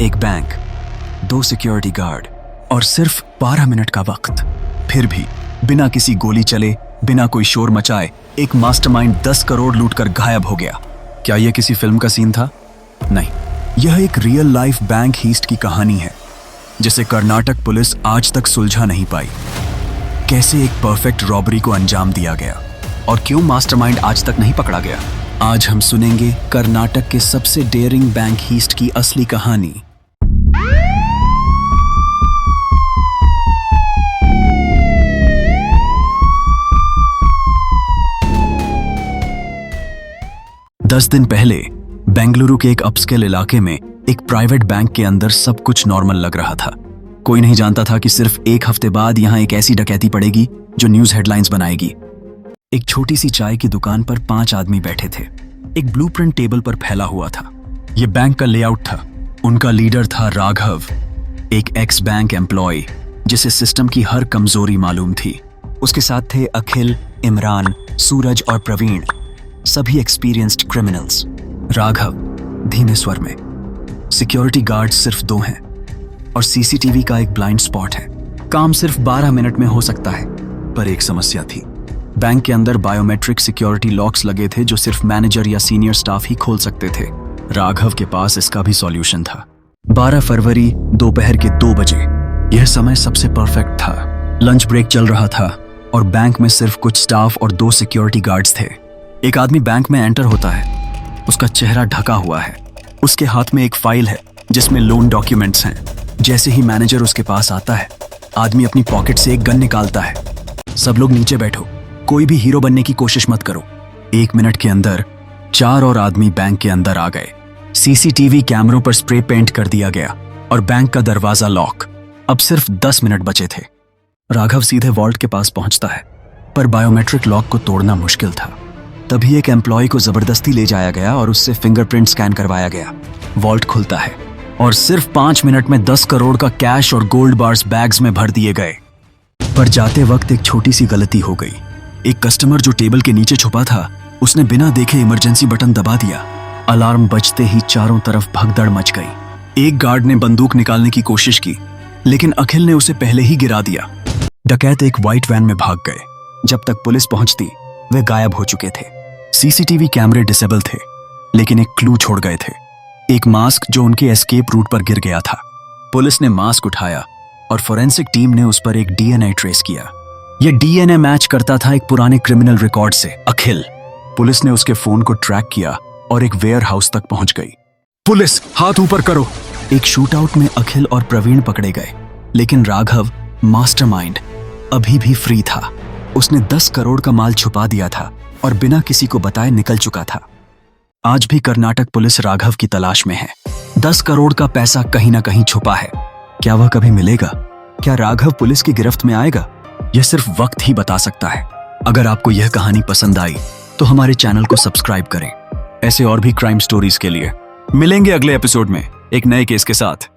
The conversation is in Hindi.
एक बैंक, 2 सिक्योरिटी गार्ड और सिर्फ 12 मिनट का वक्त। फिर भी बिना किसी गोली चले, बिना कोई शोर मचाए, एक मास्टरमाइंड 10 करोड़ लूटकर गायब हो गया। क्या यह किसी फिल्म का सीन था? नहीं, यह एक रियल लाइफ बैंक हीस्ट की कहानी है जिसे कर्नाटक पुलिस आज तक सुलझा नहीं पाई। कैसे एक परफेक्ट रॉबरी को अंजाम दिया गया और क्यों मास्टरमाइंड आज तक नहीं पकड़ा गया, आज हम सुनेंगे कर्नाटक के सबसे डेयरिंग बैंक हीस्ट की असली कहानी। दस दिन पहले बेंगलुरु के एक अपस्केल इलाके में एक प्राइवेट बैंक के अंदर सब कुछ नॉर्मल लग रहा था। कोई नहीं जानता था कि सिर्फ एक हफ्ते बाद यहां एक ऐसी डकैती पड़ेगी जो न्यूज हेडलाइंस बनाएगी। एक छोटी सी चाय की दुकान पर 5 आदमी बैठे थे। एक ब्लूप्रिंट टेबल पर फैला हुआ था। यह बैंक का लेआउट था। उनका लीडर था राघव, एक एक्स बैंक एम्प्लॉय जिसे सिस्टम की हर कमजोरी मालूम थी। उसके साथ थे अखिल, इमरान, सूरज और प्रवीण, सभी एक्सपीरियंस्ड क्रिमिनल्स। राघव धीमे स्वर में, सिक्योरिटी गार्ड सिर्फ 2 हैं और सीसीटीवी का एक ब्लाइंड स्पॉट है। काम सिर्फ 12 मिनट में हो सकता है, पर एक समस्या थी। बैंक के अंदर बायोमेट्रिक सिक्योरिटी लॉक्स लगे थे जो सिर्फ मैनेजर या सीनियर स्टाफ ही खोल सकते थे। राघव के पास इसका भी सॉल्यूशन था। 12 फरवरी दोपहर के 2 बजे। यह समय सबसे परफेक्ट था। लंच ब्रेक चल रहा था और बैंक में सिर्फ कुछ स्टाफ और 2 सिक्योरिटी गार्ड्स थे। एक आदमी बैंक में एंटर होता है। उसका चेहरा ढका हुआ है। उसके हाथ में एक फाइल है जिसमें लोन डॉक्यूमेंट्स हैं। जैसे ही मैनेजर उसके पास आता है, आदमी अपनी पॉकेट से एक गन निकालता है। सब लोग नीचे बैठो, कोई भी हीरो बनने की कोशिश मत करो। 1 मिनट के अंदर 4 और आदमी बैंक के अंदर आ गए। सीसीटीवी कैमरों पर स्प्रे पेंट कर दिया गया और बैंक का दरवाजा लॉक। अब सिर्फ 10 मिनट बचे थे। राघव सीधे वॉल्ट के पास पहुंचता है, पर बायोमेट्रिक लॉक को तोड़ना मुश्किल था। तभी एक एम्प्लॉय को जबरदस्ती ले जाया गया और उससे फिंगरप्रिंट स्कैन करवाया गया। वॉल्ट खुलता है और सिर्फ 5 मिनट में 10 करोड़ का कैश और गोल्ड बार्स बैग्स में भर दिए गए। पर जाते वक्त एक छोटी सी गलती हो गई। एक कस्टमर जो टेबल के नीचे छुपा था, उसने बिना देखे इमरजेंसी बटन दबा दिया। अलार्म बजते ही चारों तरफ भगदड़ मच गई। एक गार्ड ने बंदूक निकालने की कोशिश की, लेकिन अखिल ने उसे पहले ही गिरा दिया। डकैत एक व्हाइट वैन में भाग गए। जब तक पुलिस पहुंचती, वे गायब हो चुके थे। सीसीटीवी कैमरे डिसेबल थे, लेकिन एक क्लू छोड़ गए थे। एक मास्क जो उनके एस्केप रूट पर गिर गया था। पुलिस ने मास्क उठाया और फोरेंसिक टीम ने उस पर एक डीएनए ट्रेस किया। यह डीएनए मैच करता था एक पुराने क्रिमिनल रिकॉर्ड से, अखिल। पुलिस ने उसके फोन को ट्रैक किया और एक वेयर हाउस तक पहुंच गई। पुलिस, हाथ ऊपर करो। एक शूटआउट में अखिल और प्रवीण पकड़े गए, लेकिन राघव, मास्टरमाइंड, अभी भी फ्री था। उसने 10 करोड़ का माल छुपा दिया था और बिना किसी को बताए निकल चुका था। आज भी कर्नाटक पुलिस राघव की तलाश में है। 10 करोड़ का पैसा कहीं ना कहीं छुपा है। क्या वह कभी मिलेगा? क्या राघव पुलिस की गिरफ्त में आएगा? यह सिर्फ वक्त ही बता सकता है। अगर आपको यह कहानी पसंद आई तो हमारे चैनल को सब्सक्राइब करें। ऐसे और भी क्राइम स्टोरीज के लिए मिलेंगे अगले एपिसोड में एक नए केस के साथ।